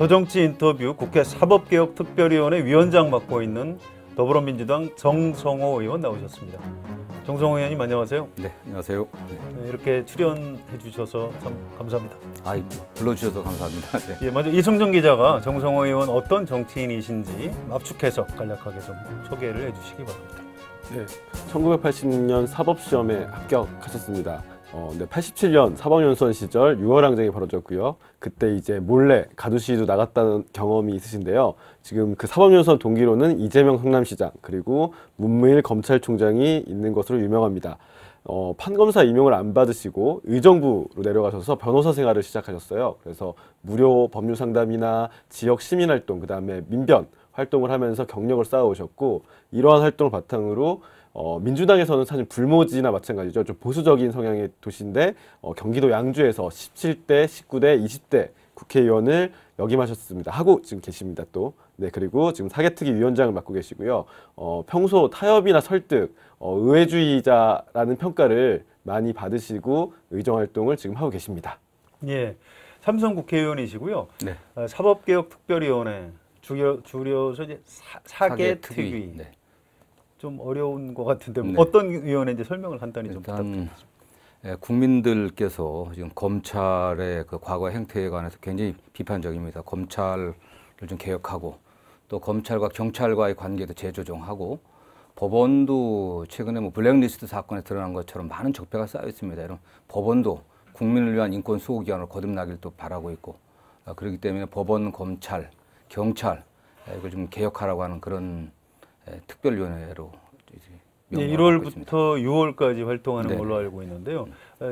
더정치 인터뷰 국회 사법개혁특별위원회 위원장 맡고 있는 더불어민주당 정성호 의원 나오셨습니다. 정성호 의원님 안녕하세요. 네, 안녕하세요. 네, 이렇게 출연해 주셔서 참 감사합니다. 불러주셔서 감사합니다. 네. 예, 먼저 이승정 기자가 정성호 의원 어떤 정치인이신지 압축해서 간략하게 좀 소개를 해주시기 바랍니다. 네, 1980년 사법시험에 합격하셨습니다. 87년 사법연수원 시절 6월 항쟁이 벌어졌고요. 그때 이제 몰래 가두시도 나갔다는 경험이 있으신데요. 지금 그 사법연수원 동기로는 이재명 성남시장 그리고 문무일 검찰총장이 있는 것으로 유명합니다. 판검사 임용을 안 받으시고 의정부로 내려가셔서 변호사 생활을 시작하셨어요. 그래서 무료 법률 상담이나 지역 시민활동, 그 다음에 민변 활동을 하면서 경력을 쌓아오셨고, 이러한 활동을 바탕으로 민주당에서는 사실 불모지나 마찬가지죠. 좀 보수적인 성향의 도시인데 경기도 양주에서 17대, 19대, 20대 국회의원을 역임하셨습니다. 하고 지금 계십니다. 또. 네, 그리고 지금 사개특위 위원장을 맡고 계시고요. 평소 타협이나 설득, 의회주의자라는 평가를 많이 받으시고 의정활동을 지금 하고 계십니다. 예, 삼선 국회의원이시고요. 네. 사법개혁특별위원회 줄여서 이제 사개특위. 네. 좀 어려운 것 같은데 네. 어떤 위원회인지 설명을 간단히 좀 부탁드리겠습니다. 국민들께서 지금 검찰의 그 과거 행태에 관해서 굉장히 비판적입니다. 검찰을 좀 개혁하고 또 검찰과 경찰과의 관계도 재조정하고 법원도 최근에 뭐 블랙리스트 사건에 드러난 것처럼 많은 적폐가 쌓여 있습니다. 이런 법원도 국민을 위한 인권 수호기관으로 거듭나길 또 바라고 있고 그렇기 때문에 법원, 검찰, 경찰 이걸 좀 개혁하라고 하는 그런 특별위원회로 네, 1월부터 6월까지 활동하는 네. 걸로 알고 있는데요.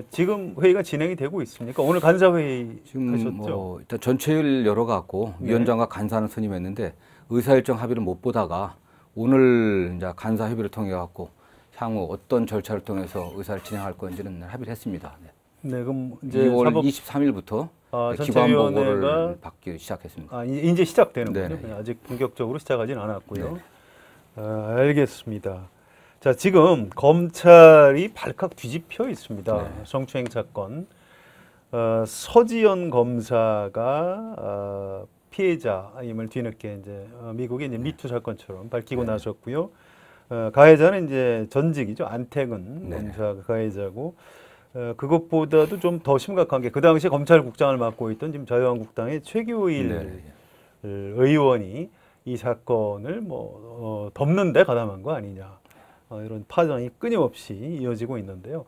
지금 회의가 진행이 되고 있습니까? 오늘 간사회의 지금 하셨죠? 일단 전체를 열어갖고 네. 위원장과 간사는 선임했는데 의사일정 합의를 못 보다가 오늘 이제 간사 협의를 통해 갖고 향후 어떤 절차를 통해서 의사를 진행할 건지는 합의를 했습니다. 네, 그럼 이제 2월 23일부터 기관 보고를 받기 시작했습니다. 이제 시작되는군요. 네네. 아직 본격적으로 시작하진 않았고요. 네. 알겠습니다. 자, 지금 검찰이 발칵 뒤집혀 있습니다. 네. 성추행 사건. 서지현 검사가 피해자임을 뒤늦게 이제 미국의 이제 미투 사건처럼 밝히고 네. 나섰고요. 가해자는 이제 전직이죠. 안태근 네. 검사가 가해자고. 그것보다도 좀 더 심각한 게 그 당시에 검찰국장을 맡고 있던 지금 자유한국당의 최규일 의원이 이 사건을 덮는 데 가담한 거 아니냐. 이런 파장이 끊임없이 이어지고 있는데요.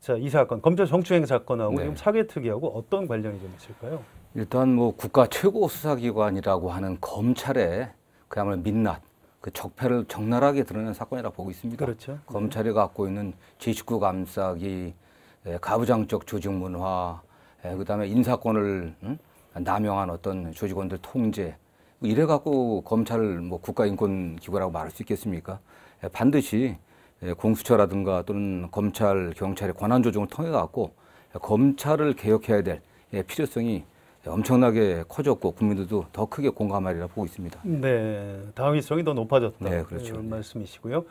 자, 이 사건, 검찰 성추행 사건하고 네. 지금 사개특위하고 어떤 관련이 좀 있을까요? 일단 뭐 국가 최고 수사기관이라고 하는 검찰의 그야말로 민낯, 그 적폐를 적나라하게 드러낸 사건이라고 보고 있습니다. 그렇죠. 검찰이 갖고 있는 제19 감싸기, 가부장적 조직 문화, 그다음에 인사권을 남용한 어떤 조직원들 통제, 이래 갖고 검찰을 뭐 국가인권기구라고 말할 수 있겠습니까? 반드시 공수처라든가 또는 검찰, 경찰의 권한 조정을 통해 갖고 검찰을 개혁해야 될 필요성이 엄청나게 커졌고 국민들도 더 크게 공감하리라 보고 있습니다. 네, 당위성이 더 높아졌다. 네, 그렇죠. 이런 말씀이시고요.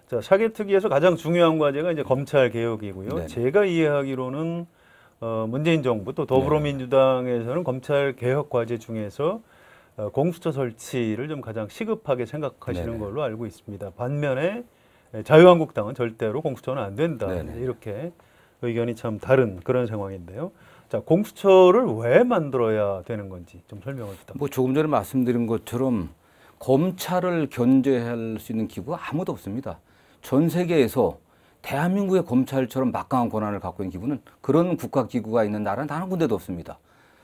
자, 사개특위에서 가장 중요한 과제가 이제 검찰 개혁이고요. 네. 제가 이해하기로는 문재인 정부 또 더불어민주당에서는 검찰 개혁 과제 중에서 공수처 설치를 좀 가장 시급하게 생각하시는 네네. 걸로 알고 있습니다. 반면에 자유한국당은 절대로 공수처는 안 된다. 네네. 이렇게 의견이 참 다른 그런 상황인데요. 자, 공수처를 왜 만들어야 되는 건지 좀 설명을 부탁드립니다. 뭐 조금 전에 말씀드린 것처럼 검찰을 견제할 수 있는 기구가 아무도 없습니다. 전 세계에서 대한민국의 검찰처럼 막강한 권한을 갖고 있는 기구는 그런 국가기구가 있는 나라는 단 한 군데도 없습니다.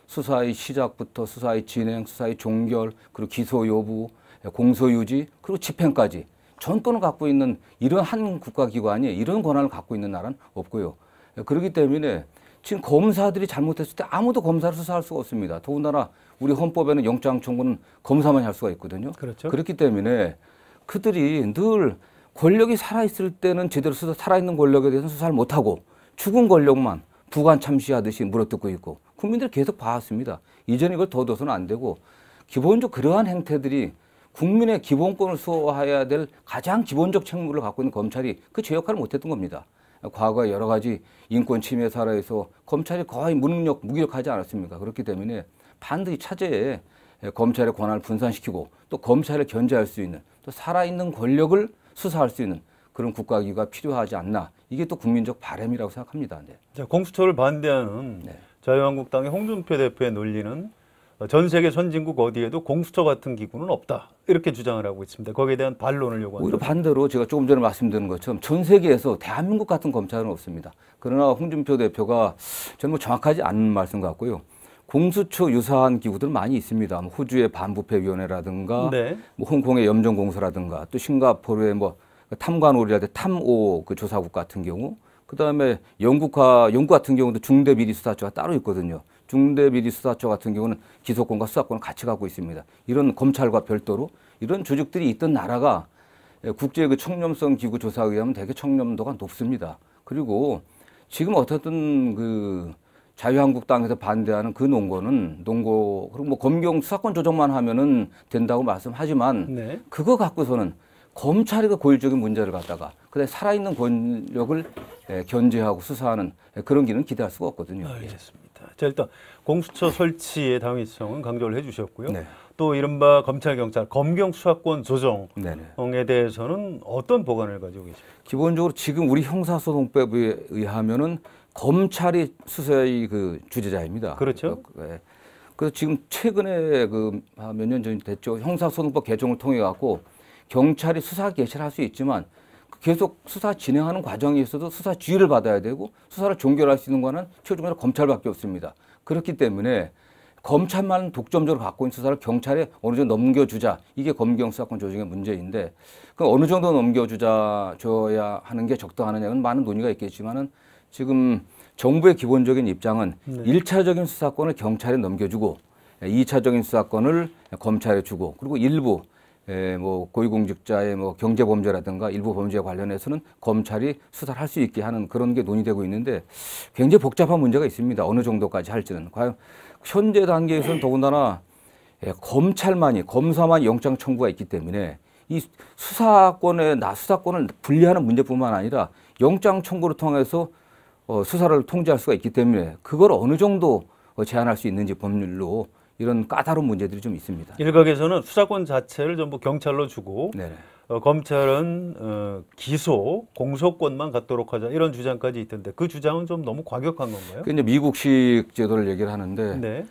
수사의 시작부터 수사의 진행, 수사의 종결, 그리고 기소 여부, 공소 유지, 그리고 집행까지 전권을 갖고 있는 이런 한 국가기관이 이런 권한을 갖고 있는 나라는 없고요. 그렇기 때문에 지금 검사들이 잘못했을 때 아무도 검사를 수사할 수가 없습니다. 더군다나 우리 헌법에는 영장 청구는 검사만 할 수가 있거든요. 그렇죠. 그렇기 때문에 그들이 늘 권력이 살아있을 때는 제대로 살아있는 권력에 대해서는 수사를 못하고 죽은 권력만 부관 참시하듯이 물어뜯고 있고 국민들이 계속 봐왔습니다. 이제는 이걸 더 둬서는 안 되고 기본적으로 그러한 행태들이 국민의 기본권을 수호해야 될 가장 기본적 책무를 갖고 있는 검찰이 그 제 역할을 못했던 겁니다. 과거에 여러 가지 인권 침해 사례에서 검찰이 거의 무능력, 무기력하지 않았습니까? 그렇기 때문에 반드시 차제에 검찰의 권한을 분산시키고 또 검찰을 견제할 수 있는 또 살아있는 권력을 수사할 수 있는 그런 국가기구가 필요하지 않나. 이게 또 국민적 바람이라고 생각합니다. 네. 자, 공수처를 반대하는 네. 자유한국당의 홍준표 대표의 논리는 전 세계 선진국 어디에도 공수처 같은 기구는 없다. 이렇게 주장을 하고 있습니다. 거기에 대한 반론을 요구합니다. 오히려 반대로 제가 조금 전에 말씀드린 것처럼 전 세계에서 대한민국 같은 검찰은 없습니다. 그러나 홍준표 대표가 저는 뭐 정확하지 않은 말씀 같고요. 공수처 유사한 기구들 많이 있습니다. 뭐 호주의 반부패위원회라든가, 네. 뭐 홍콩의 염정공사라든가, 또 싱가포르의 뭐 탐관오리라 탐오 그 조사국 같은 경우, 그 다음에 영국 같은 경우도 중대비리수사처가 따로 있거든요. 중대비리수사처 같은 경우는 기소권과 수사권을 같이 갖고 있습니다. 이런 검찰과 별도로 이런 조직들이 있던 나라가 국제 그 청렴성 기구 조사에 의하면 되게 청렴도가 높습니다. 그리고 지금 어떻든 그 자유한국당에서 반대하는 그 논거 그리고 뭐 검경 수사권 조정만 하면은 된다고 말씀하지만 네. 그거 갖고서는 검찰이 그 고질적인 문제를 갖다가 그다음에 살아있는 권력을 견제하고 수사하는 그런 기는 기대할 수가 없거든요. 알겠습니다. 자, 일단 공수처 설치의 당위성은 강조를 해주셨고요. 네. 또 이른바 검찰, 경찰, 검경 수사권 조정에 네네. 대해서는 어떤 보관을 가지고 계십니까? 기본적으로 지금 우리 형사소송법에 의하면은 검찰이 수사의 그 주재자입니다. 그렇죠. 그래서 지금 최근에 그 몇 년 전 됐죠. 형사소송법 개정을 통해 갖고 경찰이 수사 개시를 할 수 있지만 계속 수사 진행하는 과정에 있어도 수사 지휘를 받아야 되고 수사를 종결할 수 있는 거는 최종적으로 검찰밖에 없습니다. 그렇기 때문에 검찰만 독점적으로 갖고 있는 수사를 경찰에 어느 정도 넘겨주자. 이게 검경 수사권 조정의 문제인데 그 어느 정도 넘겨줘야 하는 게 적당하느냐는 많은 논의가 있겠지만은 지금 정부의 기본적인 입장은 네. 1차적인 수사권을 경찰에 넘겨주고 2차적인 수사권을 검찰에 주고 그리고 일부 뭐 고위공직자의 뭐 경제범죄라든가 일부 범죄에 관련해서는 검찰이 수사를 할 수 있게 하는 그런 게 논의되고 있는데 굉장히 복잡한 문제가 있습니다. 어느 정도까지 할지는. 과연 현재 단계에서는 더군다나 검사만이 영장 청구가 있기 때문에 이 수사권을 분리하는 문제뿐만 아니라 영장 청구를 통해서 수사를 통제할 수가 있기 때문에 그걸 어느 정도 제한할 수 있는지 법률로 이런 까다로운 문제들이 좀 있습니다. 일각에서는 수사권 자체를 전부 경찰로 주고 네. 검찰은 기소, 공소권만 갖도록 하자 이런 주장까지 있던데 그 주장은 좀 너무 과격한 건가요? 그 이제 미국식 제도를 얘기를 하는데 네.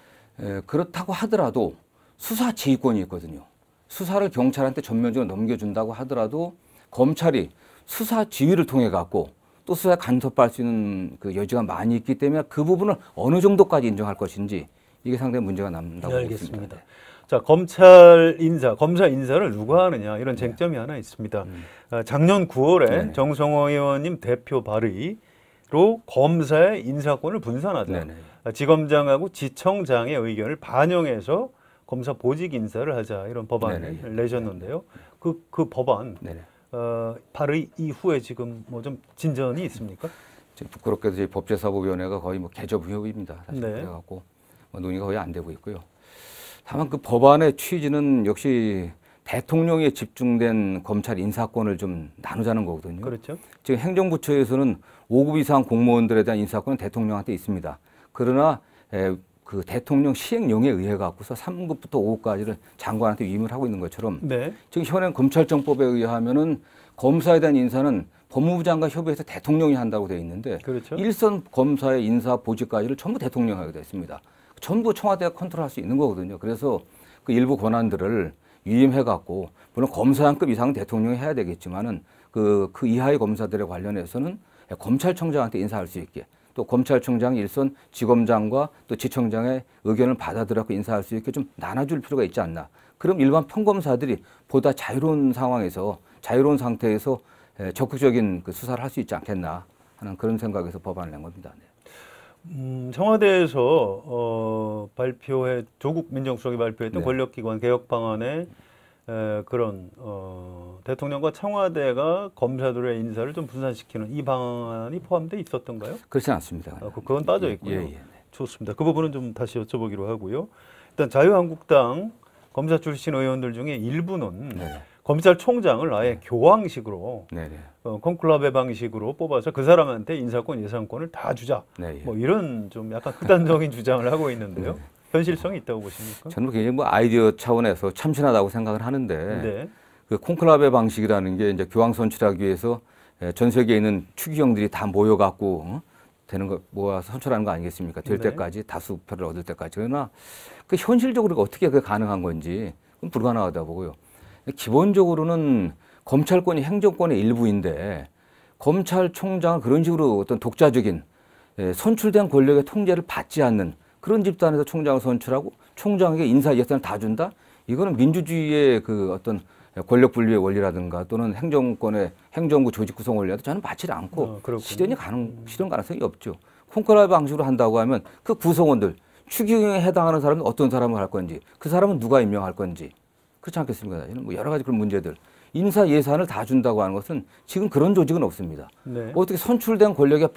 그렇다고 하더라도 수사 지휘권이 있거든요. 수사를 경찰한테 전면적으로 넘겨준다고 하더라도 검찰이 수사 지휘를 통해 갖고 또 수사에 간섭할 수 있는 그 여지가 많이 있기 때문에 그 부분을 어느 정도까지 인정할 것인지 이게 상당히 문제가 남는다고 네, 보겠습니다. 알겠습니다. 자, 검사 인사를 누가 하느냐 이런 쟁점이 하나 있습니다. 작년 9월에 네네. 정성호 의원님 대표 발의로 검사의 인사권을 분산하자. 네네. 지검장하고 지청장의 의견을 반영해서 검사 보직 인사를 하자 이런 법안을 네네. 내셨는데요. 그 법안 네네. 발의 이후에 지금 뭐 좀 진전이 있습니까? 지금 부끄럽게도 저희 법제사법위원회가 거의 뭐 개저부효입니다. 사실 네. 그래갖고 뭐 논의가 거의 안 되고 있고요. 다만 그 법안의 취지는 역시 대통령에 집중된 검찰 인사권을 좀 나누자는 거거든요. 그렇죠. 지금 행정부처에서는 5급 이상 공무원들에 대한 인사권은 대통령한테 있습니다. 그러나 그 대통령 시행령에 의해 갖고서 3급부터 5급까지를 장관한테 위임을 하고 있는 것처럼 네. 지금 현행 검찰청법에 의하면은 검사에 대한 인사는 법무부 장관 협의해서 대통령이 한다고 되어 있는데 그렇죠. 일선 검사의 인사 보직까지를 전부 대통령이 하게 되어 있습니다. 전부 청와대가 컨트롤할 수 있는 거거든요. 그래서 그 일부 권한들을 위임해 갖고 물론 검사장급 이상은 대통령이 해야 되겠지만은 그 이하의 검사들에 관련해서는 검찰청장한테 인사할 수 있게 또 검찰청장이 일선 지검장과 또 지청장의 의견을 받아들여서 인사할 수 있게 좀 나눠줄 필요가 있지 않나. 그럼 일반 평검사들이 보다 자유로운 상황에서 자유로운 상태에서 적극적인 그 수사를 할 수 있지 않겠나 하는 그런 생각에서 법안을 낸 겁니다. 네. 청와대에서 조국 민정수석이 발표했던 네. 권력기관 개혁 방안에 그런 대통령과 청와대가 검사들의 인사를 좀 분산시키는 이 방안이 포함되어 있었던가요? 그렇지 않습니다. 그건 빠져 있고요. 예, 예, 네. 좋습니다. 그 부분은 좀 다시 여쭤보기로 하고요. 일단 자유한국당 검사 출신 의원들 중에 일부는 네. 검찰총장을 아예 교황식으로 네, 네. 콘클라베 방식으로 뽑아서 그 사람한테 인사권, 예산권을 다 주자. 네, 예. 뭐 이런 좀 약간 극단적인 주장을 하고 있는데요. 현실성이 있다고 보십니까? 저는 굉장히 뭐 아이디어 차원에서 참신하다고 생각을 하는데 네. 그 콘클라베 방식이라는 게 이제 교황 선출하기 위해서 전 세계에 있는 추기경들이 다 모여갖고 되는 거 모아서 선출하는 거 아니겠습니까? 될 네. 때까지 다수표를 얻을 때까지. 그러나 그 현실적으로 어떻게 그게 가능한 건지 그건 불가능하다 보고요. 기본적으로는 검찰권이 행정권의 일부인데 검찰총장은 그런 식으로 어떤 독자적인 선출된 권력의 통제를 받지 않는 그런 집단에서 총장을 선출하고 총장에게 인사 예산을 다 준다? 이거는 민주주의의 그 어떤 권력 분리의 원리라든가 또는 행정권의 행정부 조직 구성 원리라도 저는 받지 않고 실현 가능성이 없죠. 콘클라베 방식으로 한다고 하면 그 구성원들 추기경에 해당하는 사람은 어떤 사람을 할 건지 그 사람은 누가 임명할 건지 그렇지 않겠습니까? 뭐 여러 가지 그런 문제들. 인사 예산을 다 준다고 하는 것은 지금 그런 조직은 없습니다. 네. 어떻게 선출된 권력에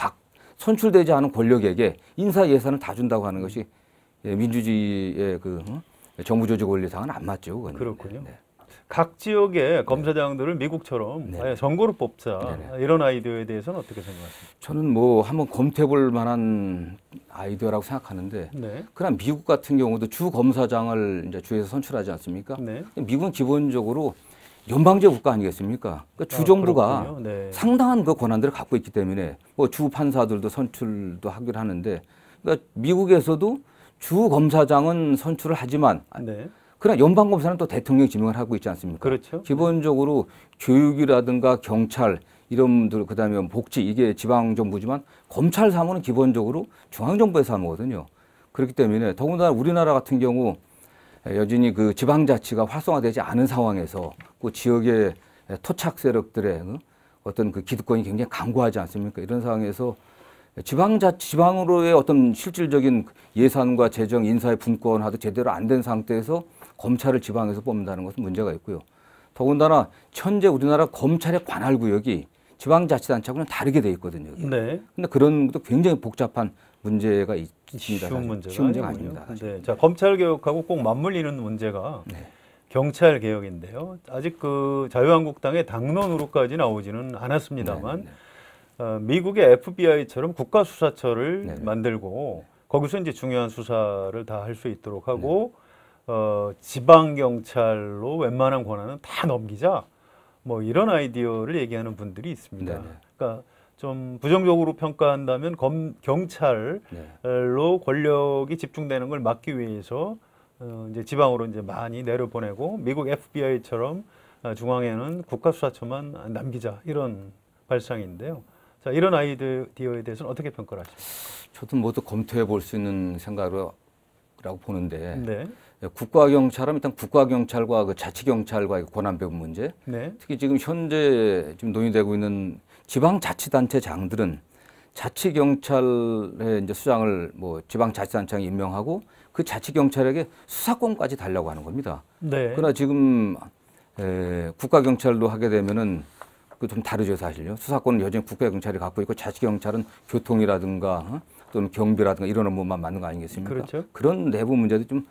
선출되지 않은 권력에게 인사 예산을 다 준다고 하는 것이 민주주의의 그 정부 조직 원리상은 안 맞죠. 그건. 그렇군요. 네. 각 지역의 검사장들을 미국처럼 네. 아예 선거로 뽑자 네. 이런 아이디어에 대해서는 어떻게 생각하십니까? 저는 뭐 한번 검토해 볼 만한 아이디어라고 생각하는데 네. 그러나 미국 같은 경우도 주 검사장을 이제 주에서 선출하지 않습니까? 네. 미국은 기본적으로 연방제 국가 아니겠습니까? 그러니까 주정부가 그렇군요. 네. 상당한 그 권한들을 갖고 있기 때문에 뭐 주 판사들도 선출도 하기로 하는데 그러니까 미국에서도 주 검사장은 선출을 하지만 네. 그러나 연방 검사는 또 대통령이 지명을 하고 있지 않습니까? 그렇죠. 기본적으로 교육이라든가 경찰 이런 분들 그다음에 복지 이게 지방 정부지만 검찰 사무는 기본적으로 중앙 정부의 사무거든요. 그렇기 때문에 더군다나 우리나라 같은 경우 여전히 그 지방자치가 활성화되지 않은 상황에서 그 지역의 토착 세력들의 어떤 그 기득권이 굉장히 강고하지 않습니까? 이런 상황에서 지방으로의 어떤 실질적인 예산과 재정, 인사의 분권화도 제대로 안 된 상태에서 검찰을 지방에서 뽑는다는 것은 문제가 있고요. 더군다나 현재 우리나라 검찰의 관할 구역이 지방자치단체하고는 다르게 돼 있거든요. 네. 근데 그런 것도 굉장히 복잡한 문제가 있습니다. 쉬운 문제가, 쉬운 문제가 아니군요. 아닙니다. 네. 자, 검찰 개혁하고 꼭 맞물리는 문제가 네. 경찰 개혁인데요. 아직 그 자유한국당의 당론으로까지 나오지는 않았습니다만 미국의 FBI처럼 국가수사처를 네. 만들고 거기서 이제 중요한 수사를 다 할 수 있도록 하고 지방 경찰로 웬만한 권한은 다 넘기자. 뭐 이런 아이디어를 얘기하는 분들이 있습니다. 네. 그러니까 좀 부정적으로 평가한다면 경찰로 네. 권력이 집중되는 걸 막기 위해서 이제 지방으로 이제 많이 내려보내고 미국 FBI처럼 중앙에는 국가수사처만 남기자 이런 발상인데요. 자, 이런 아이디어에 대해서는 어떻게 평가를 하십니까? 저도 모두 검토해 볼 수 있는 생각이라고 보는데 네. 국가경찰은 일단 국가경찰과 그 자치경찰과의 권한 배분 문제, 네. 특히 지금 현재 지금 논의되고 있는 지방자치단체장들은 자치경찰의 이제 수장을 뭐 지방자치단체장이 임명하고 그 자치경찰에게 수사권까지 달라고 하는 겁니다. 네. 그러나 지금 국가경찰로 하게 되면은 그 좀 다르죠 사실요. 수사권은 여전히 국가경찰이 갖고 있고 자치경찰은 교통이라든가 또는 경비라든가 이런 업무만 맡는 거 아니겠습니까? 그렇죠. 그런 내부 문제도 좀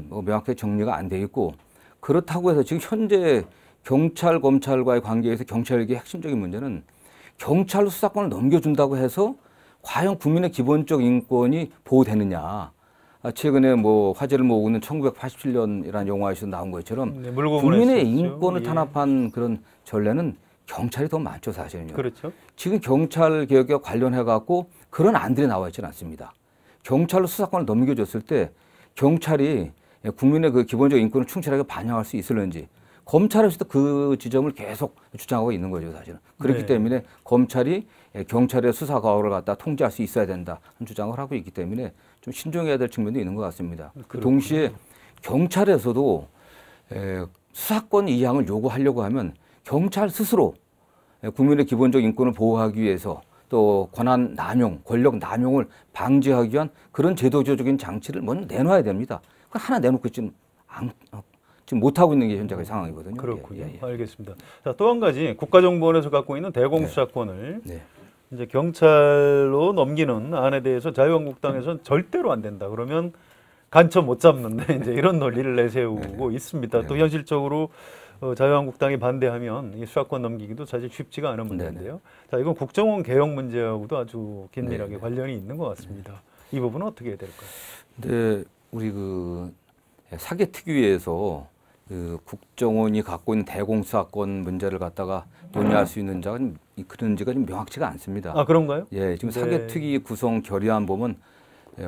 뭐 명확하게 정리가 안 돼 있고 그렇다고 해서 지금 현재 경찰 검찰과의 관계에서 경찰에게 핵심적인 문제는 경찰로 수사권을 넘겨준다고 해서 과연 국민의 기본적 인권이 보호되느냐. 최근에 뭐 화제를 모으고 있는 1987년이라는 영화에서 나온 것처럼 네, 국민의 했었죠. 인권을 예. 탄압한 그런 전례는 경찰이 더 많죠 사실은요. 그렇죠. 지금 경찰 개혁에 관련해 갖고 그런 안들이 나와 있지는 않습니다. 경찰로 수사권을 넘겨줬을 때 경찰이 국민의 그 기본적 인권을 충실하게 반영할 수 있을는지 검찰에서도 그 지점을 계속 주장하고 있는 거죠 사실은. 그렇기 네. 때문에 검찰이 경찰의 수사 과오를 갖다 통제할 수 있어야 된다 하는 주장을 하고 있기 때문에 좀 신중해야 될 측면도 있는 것 같습니다. 그 동시에 경찰에서도 수사권 이양을 요구하려고 하면 경찰 스스로 국민의 기본적 인권을 보호하기 위해서 또 권한 남용, 권력 남용을 방지하기 위한 그런 제도적인 장치를 먼저 내놔야 됩니다. 그걸 하나 내놓고 지금 못하고 있는 게 현재의 상황이거든요. 그렇군요. 예. 알겠습니다. 자, 또 한 가지 국가정보원에서 갖고 있는 대공수사권을 네. 이제 경찰로 넘기는 안에 대해서 자유한국당에서는 절대로 안 된다. 그러면 간첩 못 잡는데 이제 이런 논리를 내세우고 있습니다. 또 현실적으로 자유한국당이 반대하면 이 수사권 넘기기도 사실 쉽지가 않은 문제인데요. 자, 이건 국정원 개혁 문제하고도 아주 긴밀하게 관련이 있는 것 같습니다. 이 부분은 어떻게 해야 될까요? 네, 우리 그 사개특위에서 그 국정원이 갖고 있는 대공수사권 문제를 갖다가 논의할 수 있는 자가 그런지가 좀 명확치가 않습니다. 아, 그런가요? 예, 지금 네. 사개특위 구성 결의안 보면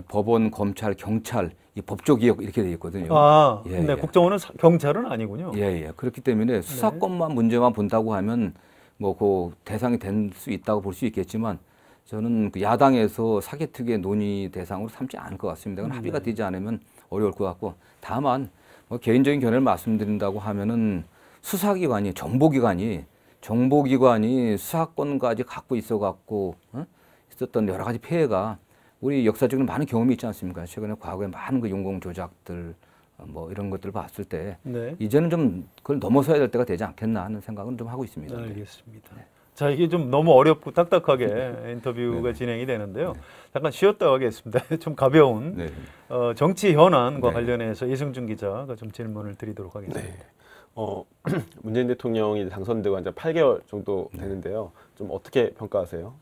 법원, 검찰, 경찰 이 법조기역 이렇게 돼 있거든요. 아, 예, 네, 예. 국정원은 경찰은 아니군요. 예, 예. 그렇기 때문에 수사권만 문제만 본다고 하면 뭐 그 대상이 될 수 있다고 볼 수 있겠지만 저는 그 야당에서 사개특위의 논의 대상으로 삼지 않을 것 같습니다. 그건 합의가 되지 않으면 어려울 것 같고 다만 뭐 개인적인 견해를 말씀드린다고 하면은 수사기관이 정보기관이 수사권까지 갖고 있어갖고 있었던 여러 가지 폐해가 우리 역사적으로 많은 경험이 있지 않습니까? 최근에 과거에 많은 그 용공 조작들 뭐 이런 것들을 봤을 때 네. 이제는 좀 그걸 넘어서야 될 때가 되지 않겠나 하는 생각은 좀 하고 있습니다. 알겠습니다. 자, 이게 좀 너무 어렵고 딱딱하게 인터뷰가 진행이 되는데요. 잠깐 쉬었다 가겠습니다. 좀 가벼운 네. 정치 현안과 네. 관련해서 이승준 기자가 좀 질문을 드리도록 하겠습니다. 네. 문재인 대통령이 당선되고 이제 8개월 정도 되는데요. 좀 어떻게 평가하세요?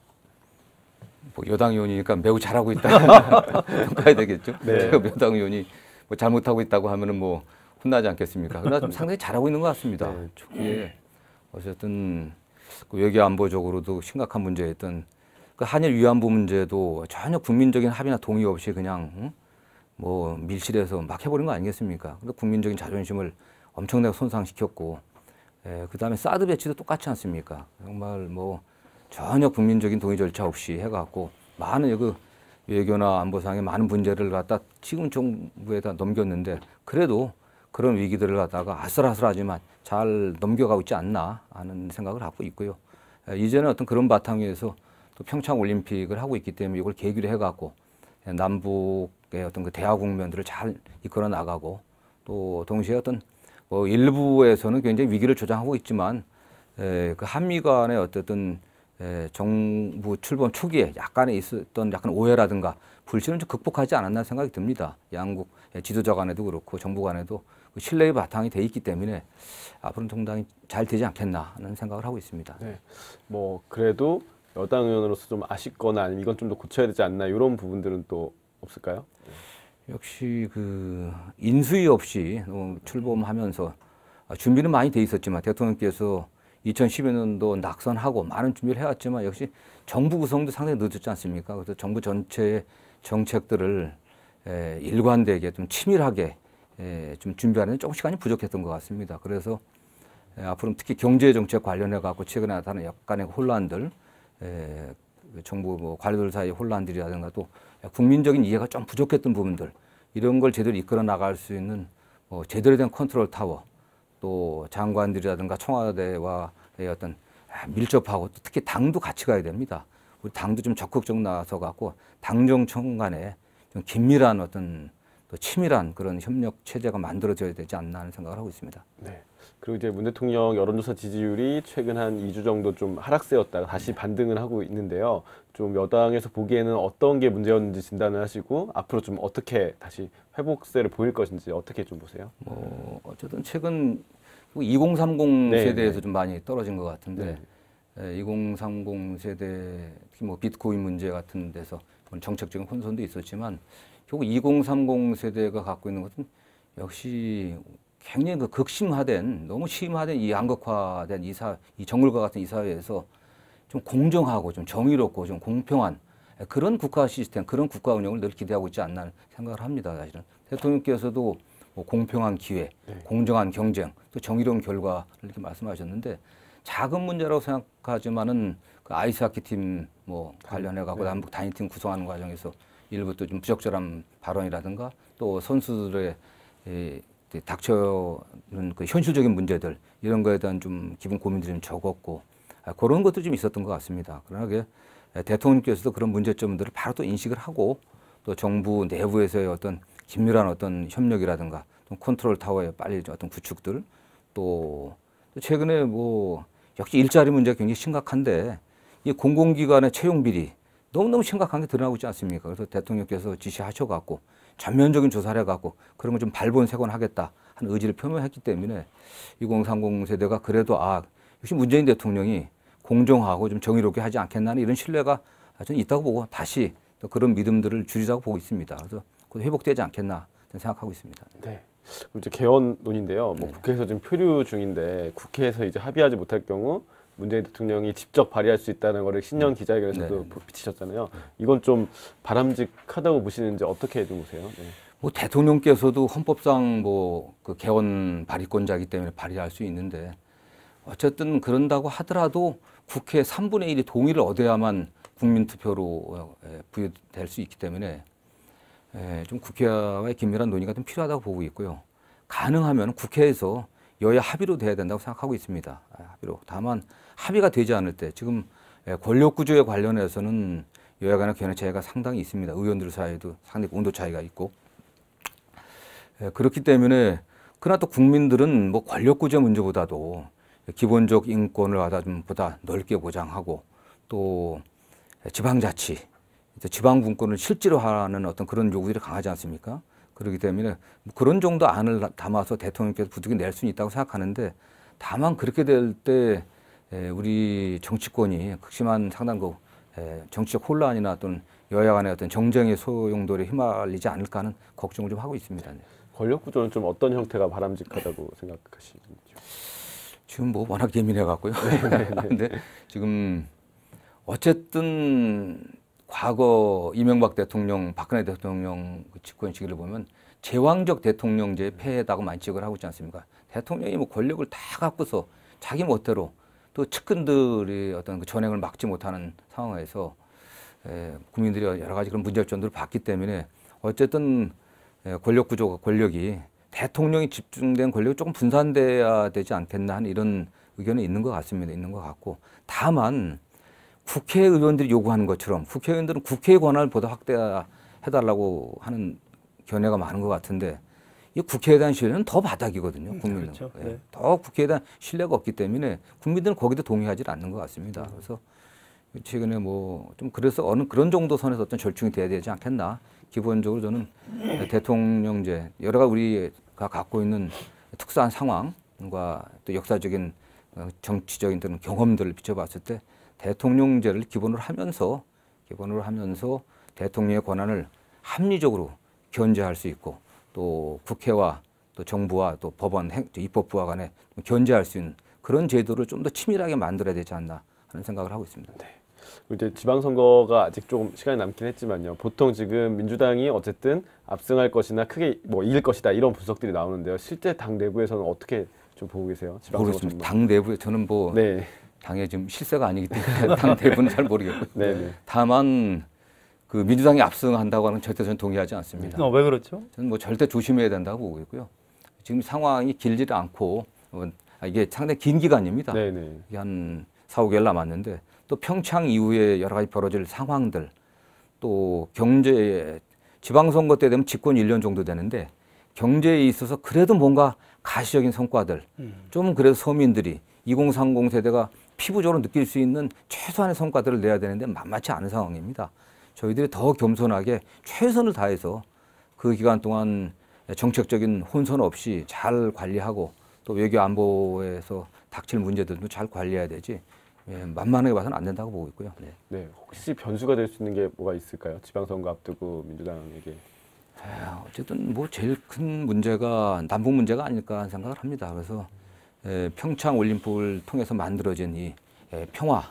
뭐 여당 의원이니까 매우 잘하고 있다 평가해야 되겠죠. 네. 제가 여당 의원이 뭐 잘못하고 있다고 하면은 뭐 혼나지 않겠습니까? 그러나 좀 상당히 잘하고 있는 것 같습니다. 네. 초기에 어쨌든 그 외교 안보적으로도 심각한 문제였던 그 한일 위안부 문제도 전혀 국민적인 합의나 동의 없이 그냥 뭐 밀실에서 막 해버린 거 아니겠습니까? 근데 국민적인 자존심을 엄청나게 손상시켰고, 그다음에 사드 배치도 똑같지 않습니까? 정말 뭐 전혀 국민적인 동의 절차 없이 해갖고 많은 그 외교나 안보상의 많은 문제를 갖다 지금 정부에다 넘겼는데 그래도 그런 위기들을 갖다가 아슬아슬하지만 잘 넘겨가고 있지 않나 하는 생각을 갖고 있고요. 이제는 어떤 그런 바탕 위에서 또 평창 올림픽을 하고 있기 때문에 이걸 계기로 해갖고 남북의 어떤 그 대화 국면들을 잘 이끌어 나가고 또 동시에 어떤 뭐 일부에서는 굉장히 위기를 조장하고 있지만 그 한미 간의 어쨌든 정부 출범 초기에 약간의 있었던 약간 오해라든가 불신을 좀 극복하지 않았나 생각이 듭니다. 양국 지도자 간에도 그렇고 정부 간에도 그 신뢰의 바탕이 돼 있기 때문에 앞으로는 정당이 잘 되지 않겠나 하는 생각을 하고 있습니다. 네. 뭐 그래도 여당 의원으로서 좀 아쉽거나 아니면 이건 좀 더 고쳐야 되지 않나 이런 부분들은 또 없을까요? 역시 그 인수위 없이 출범하면서 준비는 많이 돼 있었지만 대통령께서 2012년도 낙선하고 많은 준비를 해왔지만 역시 정부 구성도 상당히 늦었지 않습니까? 그래서 정부 전체의 정책들을 일관되게 좀 치밀하게 좀 준비하는 데 조금 시간이 부족했던 것 같습니다. 그래서 앞으로 특히 경제 정책 관련해 갖고 최근에 나타난 약간의 혼란들, 정부 뭐 관료들 사이의 혼란들이라든가 또 국민적인 이해가 좀 부족했던 부분들 이런 걸 제대로 이끌어 나갈 수 있는 제대로 된 컨트롤 타워 또 장관들이라든가 청와대와의 어떤 밀접하고 또 특히 당도 같이 가야 됩니다. 우리 당도 좀 적극적으로 나서 갖고 당정청 간에 좀 긴밀한 어떤 또 치밀한 그런 협력 체제가 만들어져야 되지 않나 하는 생각을 하고 있습니다. 네. 그리고 이제 문 대통령 여론조사 지지율이 최근 한 2주 정도 좀 하락세였다가 다시 반등을 하고 있는데요. 좀 여당에서 보기에는 어떤 게 문제였는지 진단을 하시고 앞으로 좀 어떻게 다시 회복세를 보일 것인지 어떻게 좀 보세요? 어쨌든 최근 2030 네, 세대에서 네. 좀 많이 떨어진 것 같은데 2030 세대 특히 뭐 비트코인 문제 같은 데서 정책적인 혼선도 있었지만 결국 2030 세대가 갖고 있는 것은 역시 굉장히 그 극심화된 너무 심화된 이 양극화된 이 정글과 같은 이 사회에서 좀 공정하고 좀 정의롭고 좀 공평한 그런 국가 시스템, 그런 국가 운영을 늘 기대하고 있지 않나 생각을 합니다. 사실은 대통령께서도 뭐 공평한 기회, 공정한 경쟁, 또 정의로운 결과를 이렇게 말씀하셨는데 작은 문제라고 생각하지만은 그 아이스하키 팀 뭐 관련해 갖고 남북 단일팀 구성하는 과정에서 일부 또 좀 부적절한 발언이라든가 또 선수들의 닥쳐는 그 현실적인 문제들 이런 거에 대한 좀 기본 고민들이 좀 적었고 그런 것도 좀 있었던 것 같습니다. 그러나 대통령께서도 그런 문제점들을 바로 또 인식을 하고 또 정부 내부에서의 어떤 긴밀한 어떤 협력이라든가 또 컨트롤 타워의 빨리 어떤 구축들 또 최근에 뭐 역시 일자리 문제가 굉장히 심각한데 이 공공기관의 채용 비리 너무너무 심각한 게 드러나고 있지 않습니까? 그래서 대통령께서 지시하셔갖고 전면적인 조사를 해갖고 그런 걸 좀 발본색원하겠다 하는 의지를 표명했기 때문에 2030 세대가 그래도 역시 문재인 대통령이 공정하고 좀 정의롭게 하지 않겠나는 이런 신뢰가 저는 있다고 보고 다시 또 그런 믿음들을 줄이자고 보고 있습니다. 그래서 곧 회복되지 않겠나 생각하고 있습니다. 네. 그럼 이제 개헌론인데요. 뭐 국회에서 지금 표류 중인데 국회에서 이제 합의하지 못할 경우 문재인 대통령이 직접 발의할 수 있다는 거를 신년 기자회견에서도 비치셨잖아요. 이건 좀 바람직하다고 보시는지 어떻게 좀 보세요? 네. 뭐 대통령께서도 헌법상 뭐 그 개헌 발의권자이기 때문에 발의할 수 있는데 어쨌든 그런다고 하더라도 국회 3분의 1이 동의를 얻어야만 국민투표로 부여될 수 있기 때문에 좀 국회와의 긴밀한 논의가 좀 필요하다고 보고 있고요. 가능하면 국회에서 여야 합의로 돼야 된다고 생각하고 있습니다. 합의로. 다만 합의가 되지 않을 때 지금 권력구조에 관련해서는 여야 간의 견해 차이가 상당히 있습니다. 의원들 사이에도 상당히 온도 차이가 있고 그렇기 때문에 그러나 또 국민들은 뭐 권력구조 문제보다도 기본적 인권을 좀 보다 넓게 보장하고 또 지방자치, 지방분권을 실제로 하는 어떤 그런 요구들이 강하지 않습니까? 그렇기 때문에 그런 정도 안을 담아서 대통령께서 부득이 낼 수는 있다고 생각하는데 다만 그렇게 될 때 우리 정치권이 극심한 상당 그 정치적 혼란이나 어떤 여야 간의 어떤 정쟁의 소용돌이에 휘말리지 않을까 하는 걱정을 좀 하고 있습니다. 권력 구조는 좀 어떤 형태가 바람직하다고 생각하시는지요? 지금 뭐 워낙 예민해 갖고요. 근데 지금 어쨌든 과거 이명박 대통령, 박근혜 대통령 집권 시기를 보면 제왕적 대통령제의 폐해다고 만직을 하고 있지 않습니까? 대통령이 뭐 권력을 다 갖고서 자기 멋대로 또 측근들이 어떤 그 전횡을 막지 못하는 상황에서 국민들이 여러 가지 그런 문제점들을 봤기 때문에 어쨌든 권력 구조가 권력이 대통령이 집중된 권력이 조금 분산돼야 되지 않겠나 하는 이런 의견이 있는 것 같습니다. 있는 것 같고 다만 국회의원들이 요구하는 것처럼 국회의원들은 국회의 권한을 보다 확대해달라고 하는 견해가 많은 것 같은데 이 국회에 대한 신뢰는 더 바닥이거든요. 국민은. 그렇죠. 네. 더 국회에 대한 신뢰가 없기 때문에 국민들은 거기도 동의하지 않는 것 같습니다. 그래서 최근에 뭐 좀 그래서 어느 그런 정도 선에서 어떤 절충이 돼야 되지 않겠나. 기본적으로 저는 대통령제 여러 가지 우리가 갖고 있는 특수한 상황과 또 역사적인 정치적인 그런 경험들을 비춰봤을 때 대통령제를 기본으로 하면서 대통령의 권한을 합리적으로 견제할 수 있고 또 국회와 또 정부와 또 법원, 입법부와 간에 견제할 수 있는 그런 제도를 좀 더 치밀하게 만들어야 되지 않나 하는 생각을 하고 있습니다. 네. 이제 지방선거가 아직 조금 시간이 남긴 했지만요. 보통 지금 민주당이 어쨌든 압승할 것이나 크게 뭐 이길 것이다 이런 분석들이 나오는데요. 실제 당 내부에서는 어떻게 좀 보고 계세요? 모르겠습니다. 당 내부에 저는 뭐 당의 지금 실세가 아니기 때문에 당 내부는 잘 모르겠고요. 다만 그 민주당이 압승한다고 하는 절대 저는 동의하지 않습니다. 왜 그렇죠? 저는 뭐 절대 조심해야 된다고 보고 있고요. 지금 상황이 길지 않고 이게 상당히 긴 기간입니다. 이게 한 4, 5개월 남았는데 또 평창 이후에 여러 가지 벌어질 상황들 또 경제 지방선거 때 되면 집권 1년 정도 되는데 경제에 있어서 그래도 뭔가 가시적인 성과들 좀 그래도 서민들이 2030 세대가 피부적으로 느낄 수 있는 최소한의 성과들을 내야 되는데 만만치 않은 상황입니다. 저희들이 더 겸손하게 최선을 다해서 그 기간 동안 정책적인 혼선 없이 잘 관리하고 또 외교 안보에서 닥칠 문제들도 잘 관리해야 되지 만만하게 봐서는 안 된다고 보고 있고요. 혹시 변수가 될 수 있는 게 뭐가 있을까요? 지방선거 앞두고 민주당에게. 어쨌든 뭐 제일 큰 문제가 남북 문제가 아닐까 하는 생각을 합니다. 그래서 평창 올림픽을 통해서 만들어진 이 평화,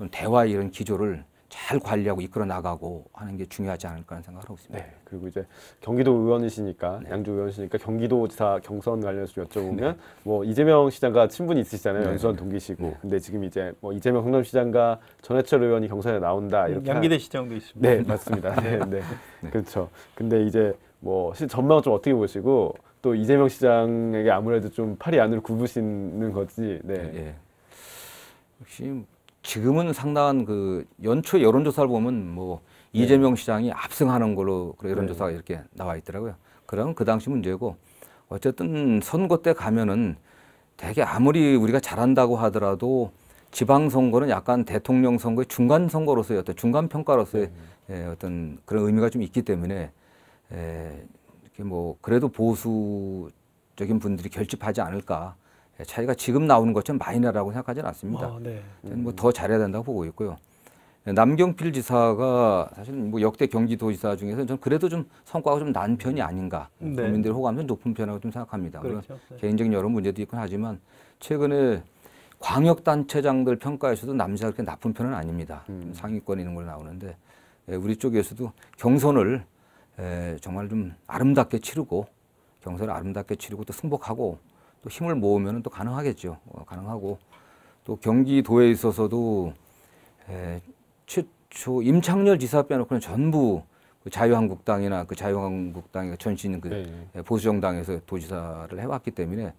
대화 이런 기조를 잘 관리하고 이끌어 나가고 하는 게 중요하지 않을까 하는 생각을 하고 있습니다. 그리고 이제 경기도 의원이시니까 양주 의원이시니까 경기도지사 경선 관련해서 좀 여쭤보면 뭐 이재명 시장과 친분이 있으시잖아요. 연수원 동기시고. 근데 지금 이제 뭐 이재명 성남시장과 전해철 의원이 경선에 나온다 이렇게. 양기대 시장도 있습니다. 네, 맞습니다. 그렇죠. 근데 이제 뭐 전망을 좀 어떻게 보시고 또 이재명 시장에게 아무래도 좀 팔이 안으로 굽으시는 거지. 역시 지금은 상당한 그 연초 여론조사를 보면 뭐 이재명 시장이 압승하는 걸로 그런 여론조사가 이렇게 나와 있더라고요. 그러면 그 당시 문제고 어쨌든 선거 때 가면은 되게 아무리 우리가 잘한다고 하더라도 지방선거는 약간 대통령 선거의 중간 선거로서의 어떤 중간 평가로서의 어떤 그런 의미가 좀 있기 때문에 이렇게 뭐 그래도 보수적인 분들이 결집하지 않을까. 차이가 지금 나오는 것처럼 많이 나라고 생각하지는 않습니다. 뭐 더 잘해야 된다고 보고 있고요. 남경필 지사가 사실 뭐 역대 경기도지사 중에서 전 그래도 좀 성과가 좀 난 편이 아닌가. 네. 국민들의 호감이 좀 높은 편이라고 좀 생각합니다. 물론 그렇죠. 네. 개인적인 여러 문제도 있긴 하지만 최근에 광역단체장들 평가에서도 남지사가 그렇게 나쁜 편은 아닙니다. 상위권에 있는 걸로 나오는데 우리 쪽에서도 경선을 정말 좀 아름답게 치르고 경선을 아름답게 치르고 또 승복하고 또 힘을 모으면 또 가능하겠죠. 가능하고 또 경기도에 있어서도 최초 임창열 지사 빼놓고는 전부 그 자유한국당이나 그 자유한국당이 전시 있는 그 보수정당에서 도지사를 해왔기 때문에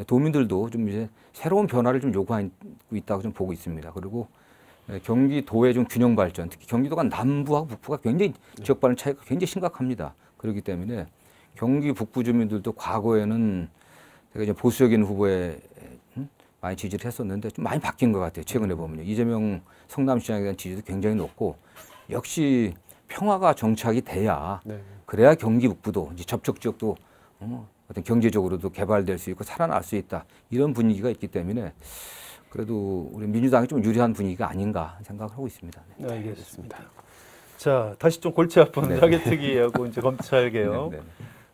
도민들도 좀 이제 새로운 변화를 좀 요구하고 있다고 좀 보고 있습니다. 그리고 경기도의 좀 균형 발전, 특히 경기도가 남부하고 북부가 굉장히 지역 발전 차이가 굉장히 심각합니다. 그렇기 때문에 경기 북부 주민들도 과거에는 제가 이제 보수적인 후보에 많이 지지를 했었는데 좀 많이 바뀐 것 같아요. 최근에 보면요. 이재명 성남시장에 대한 지지도 굉장히 높고 역시 평화가 정착이 돼야 그래야 경기 북부도 이제 접촉 지역도 어떤 경제적으로도 개발될 수 있고 살아날 수 있다. 이런 분위기가 있기 때문에 그래도 우리 민주당이 좀 유리한 분위기가 아닌가 생각을 하고 있습니다. 네, 알겠습니다. 자, 다시 좀 골치 아픈 사개특위하고 이제 검찰 개혁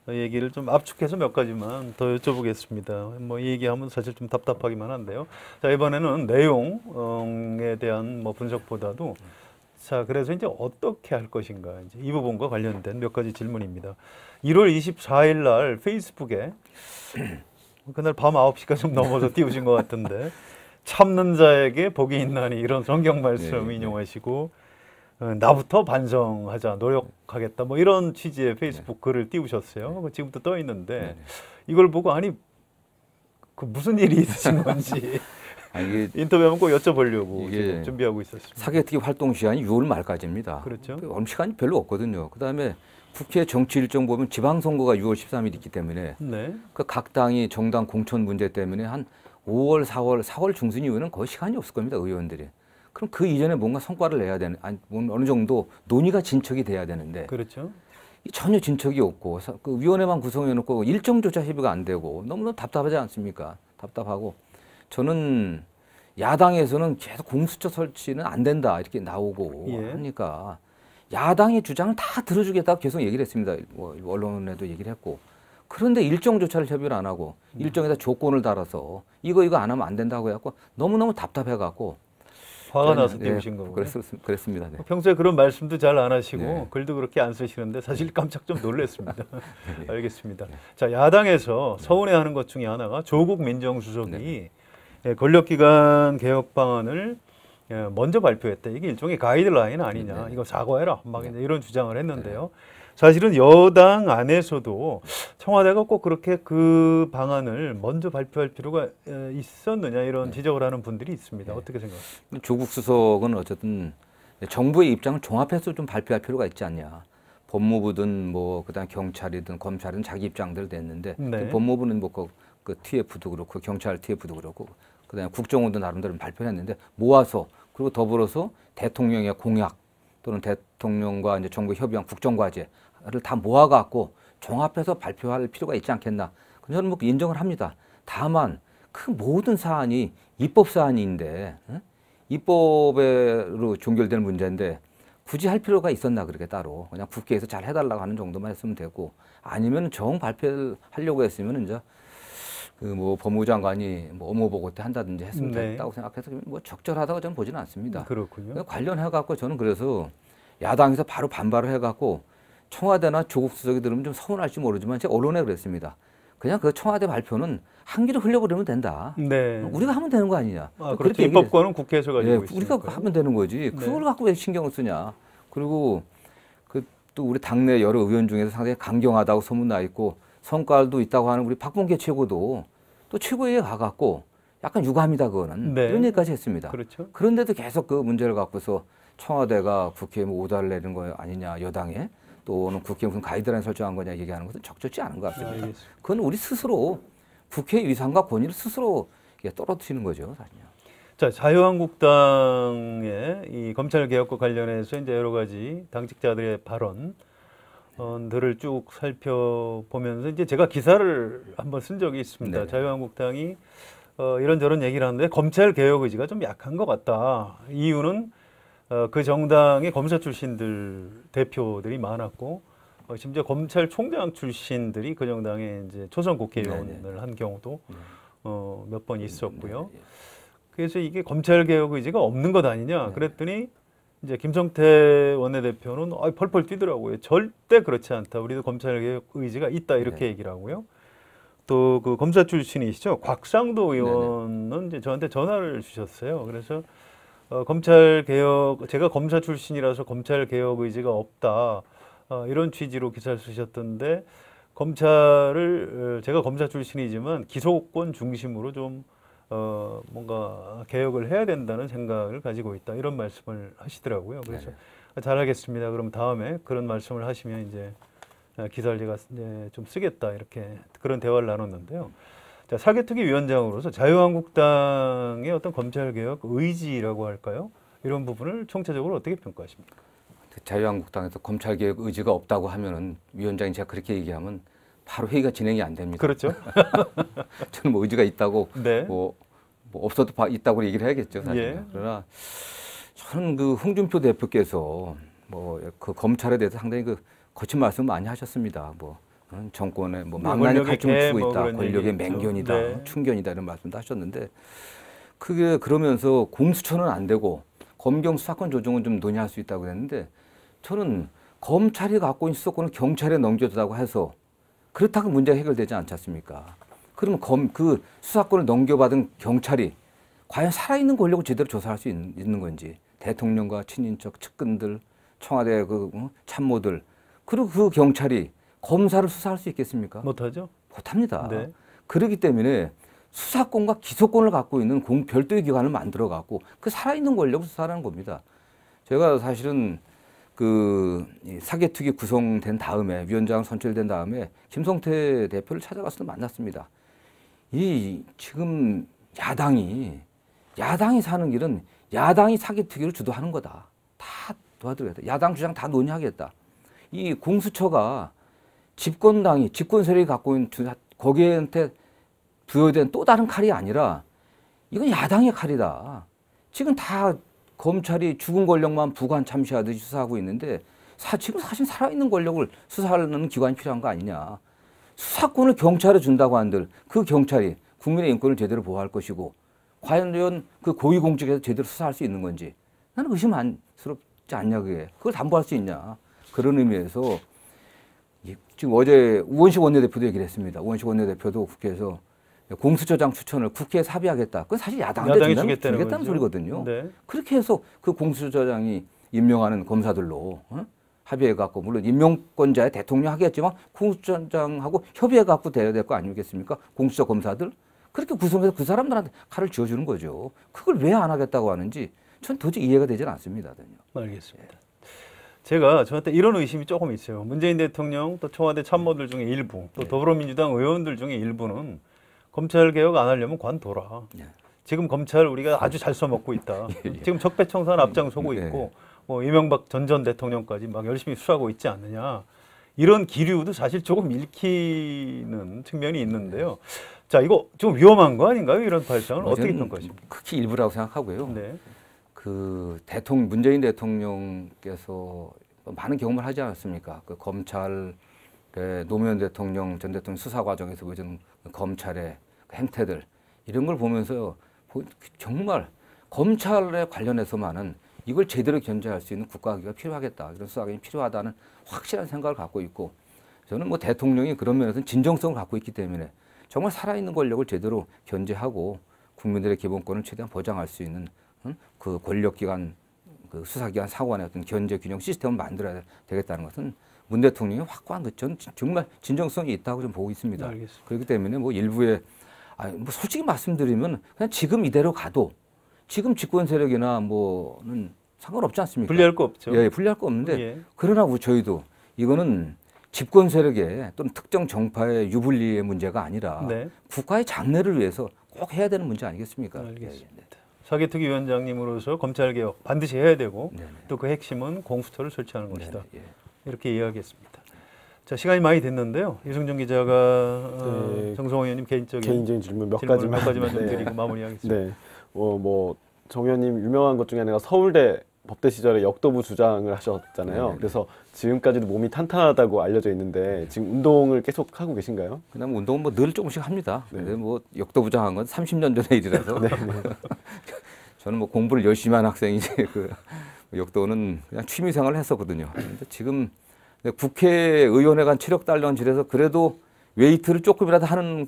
얘기를 좀 압축해서 몇 가지만 더 여쭤보겠습니다. 뭐 이 얘기하면 사실 좀 답답하기만 한데요. 자, 이번에는 내용에 대한 뭐 분석보다도 자, 그래서 이제 어떻게 할 것인가 이제 이 부분과 관련된 몇 가지 질문입니다. 1월 24일 날 페이스북에 그날 밤 9시가 좀 넘어서 띄우신 것 같은데 참는 자에게 복이 있나니 이런 성경 말씀 인용하시고 나부터 반성하자 노력하겠다 뭐 이런 취지의 페이스북 글을 띄우셨어요. 지금도 떠 있는데 이걸 보고 아니 그 무슨 일이 있으신 건지 인터뷰하면 꼭 여쭤보려고 지금 준비하고 있었습니다. 사개특위 활동 시간이 6월 말까지입니다. 그렇죠. 얼마 시간이 별로 없거든요. 그다음에 국회 정치 일정 보면 지방선거가 6월 13일 있기 때문에 그 각 당이 정당 공천 문제 때문에 한 5월, 4월 중순 이후에는 거의 시간이 없을 겁니다. 의원들이. 그럼 그 이전에 뭔가 성과를 내야 되는, 아니, 어느 정도 논의가 진척이 돼야 되는데. 그렇죠. 전혀 진척이 없고, 그 위원회만 구성해놓고 일정조차 협의가 안 되고, 너무너무 답답하지 않습니까? 답답하고. 저는 야당에서는 계속 공수처 설치는 안 된다, 이렇게 나오고 하니까, 야당의 주장을 다 들어주겠다고 계속 얘기를 했습니다. 뭐 언론에도 얘기를 했고. 그런데 일정조차를 협의를 안 하고, 일정에다 조건을 달아서, 이거 안 하면 안 된다고 해갖고, 너무너무 답답해갖고, 화가 나서 띄우신 거고. 그랬습니다. 네. 평소에 그런 말씀도 잘 안 하시고 글도 그렇게 안 쓰시는데 사실 깜짝 좀 놀랐습니다. 알겠습니다. 자, 야당에서 서운해하는 것 중에 하나가 조국 민정수석이 권력기관 개혁 방안을 먼저 발표했다. 이게 일종의 가이드라인 아니냐. 이거 사과해라. 막 이런 주장을 했는데요. 사실은 여당 안에서도 청와대가 꼭 그렇게 그 방안을 먼저 발표할 필요가 있었느냐 이런 지적을 하는 분들이 있습니다. 어떻게 생각하십니까? 조국 수석은 어쨌든 정부의 입장을 종합해서 좀 발표할 필요가 있지 않냐. 법무부든 뭐 그다음 경찰이든 검찰이든 자기 입장들 냈는데 그 법무부는 뭐 그 TF도 그렇고 경찰 TF도 그렇고 그다음에 국정원도 나름대로 발표했는데 모아서 그리고 더불어서 대통령의 공약 또는 대통령과 이제 정부 협의한 국정과제를 다 모아갖고 종합해서 발표할 필요가 있지 않겠나. 저는 뭐 인정을 합니다. 다만 그 모든 사안이 입법 사안인데 입법으로 종결되는 문제인데 굳이 할 필요가 있었나 그렇게 따로 그냥 국회에서 잘 해달라고 하는 정도만 했으면 되고 아니면 정 발표를 하려고 했으면 이제 그 뭐 법무부 장관이 뭐 업무 보고 때 한다든지 했으면 됐다고 생각해서 뭐 적절하다고 저는 보지는 않습니다. 그렇군요. 관련해갖고 저는 그래서 야당에서 바로 반발을 해갖고 청와대나 조국 수석이 들으면 좀 서운할지 모르지만 제가 언론에 그랬습니다. 그냥 그 청와대 발표는 한 길을 흘려버리면 된다. 우리가 하면 되는 거 아니냐. 그렇게 입법권은 국회에서 가지고 있으니까. 우리가 하면 되는 거지. 그걸 갖고 왜 신경을 쓰냐. 그리고 그 또 우리 당내 여러 의원 중에서 상당히 강경하다고 소문나 있고 성과도 있다고 하는 우리 박범계 최고도 또 최고위에 가갖고 약간 유감이다 그거는 이런 얘기까지 했습니다. 그렇죠. 그런데도 계속 그 문제를 갖고서 청와대가 국회에 뭐 오다를 내는 거 아니냐 여당에 또는 국회에 무슨 가이드라인 설정한 거냐 얘기하는 것은 적절치 않은 것 같습니다. 그건 우리 스스로 국회의 위상과 권위를 스스로 떨어뜨리는 거죠, 사실요. 자, 자유한국당의 이 검찰 개혁과 관련해서 이제 여러 가지 당직자들의 발언들을 쭉 살펴보면서 이제 제가 기사를 한번 쓴 적이 있습니다. 자유한국당이 이런저런 얘기를 하는데 검찰 개혁 의지가 좀 약한 것 같다. 이유는 그 정당의 검사 출신들 대표들이 많았고 심지어 검찰총장 출신들이 그 정당의 이제 초선 국회의원을 한 경우도 몇 번 있었고요. 그래서 이게 검찰 개혁 의지가 없는 것 아니냐 그랬더니 이제 김성태 원내대표는 펄펄 뛰더라고요. 절대 그렇지 않다. 우리도 검찰 개혁 의지가 있다 이렇게 얘기를 하고요. 또 그 검사 출신이시죠. 곽상도 의원은 이제 저한테 전화를 주셨어요. 그래서 검찰 개혁 제가 검사 출신이라서 검찰 개혁 의지가 없다. 이런 취지로 기사를 쓰셨던데 검찰을 제가 검사 출신이지만 기소권 중심으로 좀 뭔가 개혁을 해야 된다는 생각을 가지고 있다 이런 말씀을 하시더라고요. 그래서 잘하겠습니다. 그럼 다음에 그런 말씀을 하시면 이제 기사를 제가 이제 좀 쓰겠다 이렇게 그런 대화를 나눴는데요. 자, 사개특위위원장으로서 자유한국당의 어떤 검찰개혁 의지라고 할까요? 이런 부분을 총체적으로 어떻게 평가하십니까? 자유한국당에서 검찰개혁 의지가 없다고 하면은 위원장이 제가 그렇게 얘기하면 바로 회의가 진행이 안 됩니다. 그렇죠. 저는 뭐 의지가 있다고 네. 뭐 없어도 있다고 얘기를 해야겠죠, 사실. 예. 그러나 저는 그 홍준표 대표께서 뭐 그 검찰에 대해서 상당히 그 거친 말씀 많이 하셨습니다. 뭐 정권에 뭐 망나니 칼춤을 추고 있다, 권력의 맹견이다, 네. 충견이다 이런 말씀도 하셨는데 그게 그러면서 공수처는 안 되고 검경 수사권 조정은 좀 논의할 수 있다고 했는데 저는 검찰이 갖고 있는 수사권을 경찰에 넘겨주다고 해서 그렇다고 문제가 해결되지 않지 않습니까? 그러면 그 수사권을 넘겨받은 경찰이 과연 살아있는 권력을 제대로 조사할 수 있는 건지 대통령과 친인척 측근들, 청와대 그 참모들 그리고 그 경찰이 검사를 수사할 수 있겠습니까? 못하죠. 못합니다. 네. 그렇기 때문에 수사권과 기소권을 갖고 있는 별도의 기관을 만들어 갖고 그 살아있는 권력을 수사하는 겁니다. 제가 사실은 그 사개특위 구성된 다음에 위원장 선출된 다음에 김성태 대표를 찾아가서 만났습니다. 이 지금 야당이 사는 길은 야당이 사개특위를 주도하는 거다. 다 도와드려야 돼. 야당 주장 다 논의하겠다. 이 공수처가 집권 세력이 갖고 있는 거기에한테 부여된 또 다른 칼이 아니라 이건 야당의 칼이다. 지금 다 검찰이 죽은 권력만 부관 참시하듯이 수사하고 있는데 지금 사실 살아있는 권력을 수사하는 기관이 필요한 거 아니냐. 수사권을 경찰에 준다고 한들 그 경찰이 국민의 인권을 제대로 보호할 것이고 과연 그 고위공직에서 제대로 수사할 수 있는 건지 나는 의심스럽지 않냐 그게. 그걸 담보할 수 있냐. 그런 의미에서 지금 어제 우원식 원내대표도 얘기를 했습니다. 우원식 원내대표도 국회에서 공수처장 추천을 국회에 삽의하겠다. 그건 사실 야당이 주겠다는 소리거든요. 네. 그렇게 해서 그 공수처장이 임명하는 검사들로 합의해갖고 물론 임명권자의 대통령 하겠지만 공수처장하고 협의해갖고 돼야 될 거 아니겠습니까? 공수처 검사들 그렇게 구성해서 그 사람들한테 칼을 쥐어주는 거죠. 그걸 왜 안 하겠다고 하는지 전 도저히 이해가 되질 않습니다. 알겠습니다. 제가 저한테 이런 의심이 조금 있어요. 문재인 대통령 또 청와대 참모들 중에 일부 또 더불어민주당 의원들 중에 일부는 검찰 개혁 안 하려면 관둬라. 지금 검찰 우리가 아주 잘 써먹고 있다. 지금 적폐청산 앞장서고 있고 뭐 이명박 전 대통령까지 막 열심히 수사하고 있지 않느냐. 이런 기류도 사실 조금 읽히는 측면이 있는데요. 자, 이거 좀 위험한 거 아닌가요? 이런 발상을 어떻게 평가하십니까? 극히 일부라고 생각하고요. 네. 그 문재인 대통령께서 많은 경험을 하지 않았습니까? 그 검찰의 노무현 대통령 전 대통령 수사 과정에서 보여준 검찰의 행태들 이런 걸 보면서 정말 검찰에 관련해서만은 이걸 제대로 견제할 수 있는 국가기가 필요하겠다. 이런 수사관이 필요하다는 확실한 생각을 갖고 있고 저는 뭐 대통령이 그런 면에서는 진정성을 갖고 있기 때문에 정말 살아있는 권력을 제대로 견제하고 국민들의 기본권을 최대한 보장할 수 있는 그 권력기관, 그 수사기관 사관의 어떤 견제 균형 시스템을 만들어야 되겠다는 것은 문 대통령이 확고한 전 정말 진정성이 있다고 좀 보고 있습니다. 알겠습니다. 그렇기 때문에 뭐 일부에 뭐 솔직히 말씀드리면 그냥 지금 이대로 가도 지금 집권 세력이나 뭐는 상관없지 않습니까? 불리할 거 없죠. 예, 불리할 거 없는데 예. 그러나 저희도 이거는 집권 세력의 또는 특정 정파의 유불리의 문제가 아니라 네. 국가의 장래를 위해서 꼭 해야 되는 문제 아니겠습니까? 알겠습니다. 사개특위 위원장님으로서 검찰 개혁 반드시 해야 되고 네네. 또 그 핵심은 공수처를 설치하는 네네. 것이다. 예. 이렇게 이해하겠습니다. 자, 시간이 많이 됐는데요. 이승준 기자가 네. 정성호 의원님 개인적인 질문 몇 질문 가지만 좀 네. 드리고 마무리하겠습니다. 네. 뭐 정 의원님 유명한 것 중에 하나가 서울대 법대 시절에 역도부 주장을 하셨잖아요. 네. 그래서 지금까지도 몸이 탄탄하다고 알려져 있는데 지금 운동을 계속 하고 계신가요? 그다음 운동은 뭐 늘 조금씩 합니다. 네. 근데 뭐 역도부장한 건 30년 전의 일이라서 저는 뭐 공부를 열심히 한 학생이지 그 역도는 그냥 취미 생활을 했었거든요. 근데 지금 국회의원회 간 체력 단련실에서 그래도 웨이트를 조금이라도 하는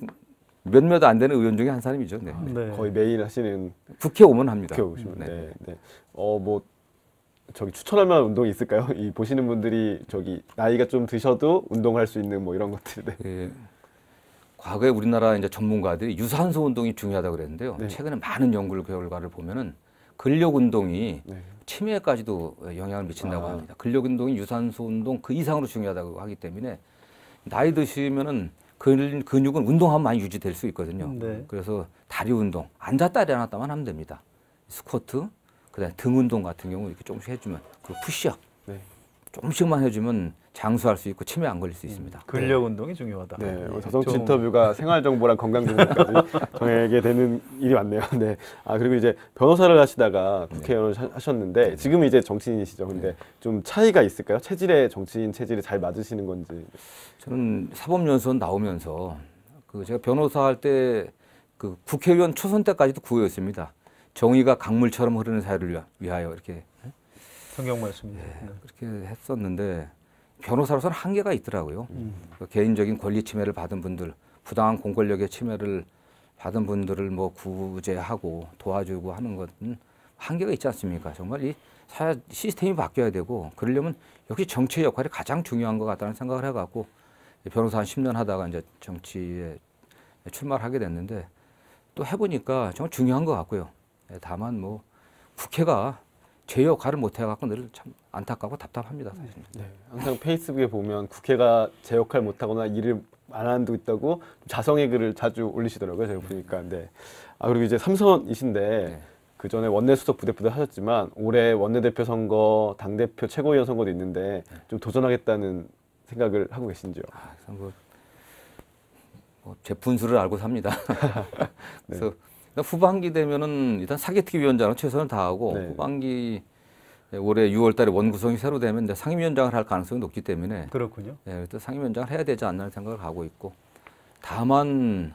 몇몇 안 되는 의원 중에 한 사람이죠. 네. 네. 거의 매일 하시는 국회 오면 합니다. 국회 오시면 네. 네. 네. 뭐 저기 추천할 만한 운동이 있을까요? 이 보시는 분들이 저기 나이가 좀 드셔도 운동할 수 있는 뭐 이런 것들. 네. 예, 과거에 우리나라 이제 전문가들이 유산소 운동이 중요하다고 그랬는데요. 네. 최근에 많은 연구 결과를 보면은 근력 운동이 네. 치매까지도 영향을 미친다고 합니다. 근력 운동이 유산소 운동 그 이상으로 중요하다고 하기 때문에 나이 드시면은 근육은 운동하면 많이 유지될 수 있거든요. 네. 그래서 다리 운동 앉았다 일어났다만 하면 됩니다. 스쿼트, 그다음에 등 운동 같은 경우 이렇게 조금씩 해주면 그리고 푸시업 네. 조금씩만 해주면 장수할 수 있고 치매 안 걸릴 수 있습니다. 근력 운동이 중요하다. 네, 예, 자동차 좀- 인터뷰가 생활 정보랑 건강 정보까지 정하게 되는 일이 많네요. 네. 그리고 이제 변호사를 하시다가 국회의원을 하셨는데 지금 이제 정치인이시죠. 근데 좀 차이가 있을까요? 체질에 정치인 체질에 잘 맞으시는 건지. 저는 사법연수원 나오면서 그 제가 변호사 할 때 그 국회의원 초선 때까지도 구호였습니다. 정의가 강물처럼 흐르는 사회를 위하여 이렇게 성경 말씀입니다. 네. 그렇게 했었는데 변호사로서는 한계가 있더라고요. 그 개인적인 권리 침해를 받은 분들, 부당한 공권력의 침해를 받은 분들을 뭐 구제하고 도와주고 하는 것은 한계가 있지 않습니까? 정말 이 사회 시스템이 바뀌어야 되고 그러려면 역시 정치의 역할이 가장 중요한 것 같다는 생각을 해갖고 변호사 한 10년 하다가 이제 정치에 출마를 하게 됐는데 또 해보니까 정말 중요한 것 같고요. 다만 뭐 국회가 제 역할을 못 해갖고 늘 참 안타깝고 답답합니다, 사실. 네. 항상 페이스북에 보면 국회가 제 역할 못하거나 일을 안 하는 데 있다고 자성의 글을 자주 올리시더라고요. 제가 보니까. 네. 그리고 이제 삼선이신데 네. 그 전에 원내수석 부대표도 하셨지만 올해 원내대표 선거, 당대표 최고위원 선거도 있는데 좀 도전하겠다는 생각을 하고 계신지요? 그래서 뭐 제 분수를 알고 삽니다. 그래서 후반기 되면은 일단 사개특위위원장은 최선을 다하고 네. 후반기 올해 6월달에 원구성이 새로 되면 이제 상임위원장을 할 가능성이 높기 때문에 그렇군요. 또 상임위원장을 해야 되지 않나 생각을 하고 있고 다만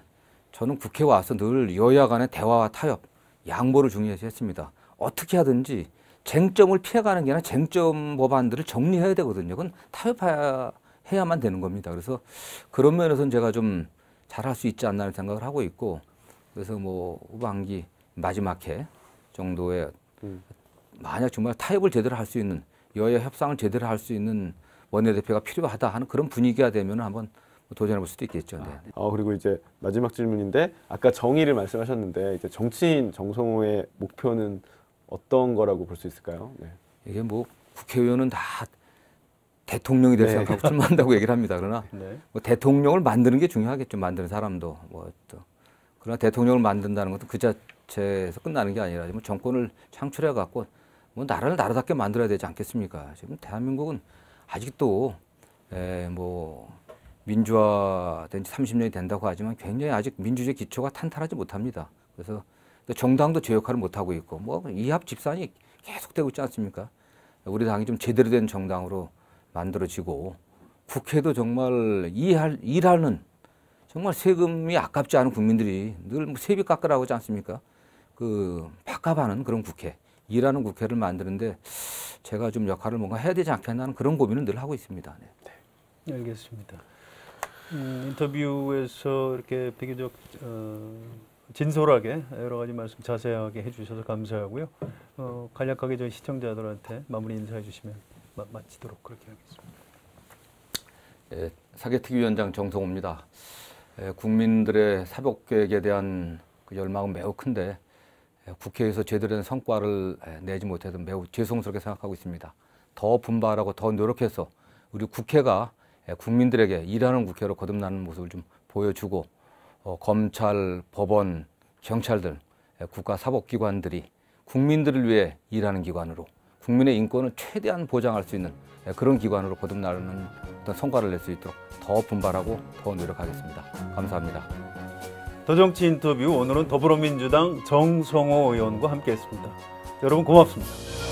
저는 국회 와서 늘 여야 간의 대화와 타협, 양보를 중요시 했습니다. 어떻게 하든지 쟁점을 피해가는 게 아니라 쟁점 법안들을 정리해야 되거든요. 그건 타협해야만 되는 겁니다. 그래서 그런 면에서는 제가 좀 잘할 수 있지 않나 생각을 하고 있고 그래서 뭐 후반기 마지막 해 정도에 만약 정말 타협을 제대로 할 수 있는 여야 협상을 제대로 할 수 있는 원내대표가 필요하다 하는 그런 분위기가 되면 한번 도전해 볼 수도 있겠죠. 네. 그리고 이제 마지막 질문인데 아까 정의를 말씀하셨는데 이제 정치인 정성호의 목표는 어떤 거라고 볼 수 있을까요? 네. 이게 뭐 국회의원은 다 대통령이 될 네. 생각하고 출마한다고 얘기를 합니다. 그러나 네. 뭐 대통령을 만드는 게 중요하겠죠. 만드는 사람도 뭐 또 그러나 대통령을 만든다는 것도 그 자체에서 끝나는 게 아니라 뭐 정권을 창출해 갖고 뭐 나라를 나라답게 만들어야 되지 않겠습니까? 지금 대한민국은 아직도 뭐 민주화된 지 30년이 된다고 하지만 굉장히 아직 민주주의 기초가 탄탄하지 못합니다. 그래서 또 정당도 제 역할을 못 하고 있고 뭐 이합 집산이 계속되고 있지 않습니까? 우리 당이 좀 제대로 된 정당으로 만들어지고 국회도 정말 일하는 정말 세금이 아깝지 않은 국민들이 늘 뭐 세비 깎으라고 하지 않습니까? 그 밥값하는 그런 국회, 일하는 국회를 만드는데 제가 좀 역할을 뭔가 해야 되지 않겠나 하는 그런 고민을 늘 하고 있습니다. 네. 알겠습니다. 인터뷰에서 이렇게 비교적 진솔하게 여러 가지 말씀 자세하게 해주셔서 감사하고요. 간략하게 저희 시청자들한테 마무리 인사해 주시면 마치도록 그렇게 하겠습니다. 사개특위위원장 정성호입니다. 국민들의 사법개혁에 대한 그 열망은 매우 큰데 국회에서 제대로 된 성과를 내지 못해서 매우 죄송스럽게 생각하고 있습니다. 더 분발하고 더 노력해서 우리 국회가 국민들에게 일하는 국회로 거듭나는 모습을 좀 보여주고 검찰, 법원, 경찰들, 국가사법기관들이 국민들을 위해 일하는 기관으로 국민의 인권을 최대한 보장할 수 있는 그런 기관으로 거듭나는 어떤 성과를 낼 수 있도록 더 분발하고 더 노력하겠습니다. 감사합니다. 더정치 인터뷰 오늘은 더불어민주당 정성호 의원과 함께했습니다. 여러분 고맙습니다.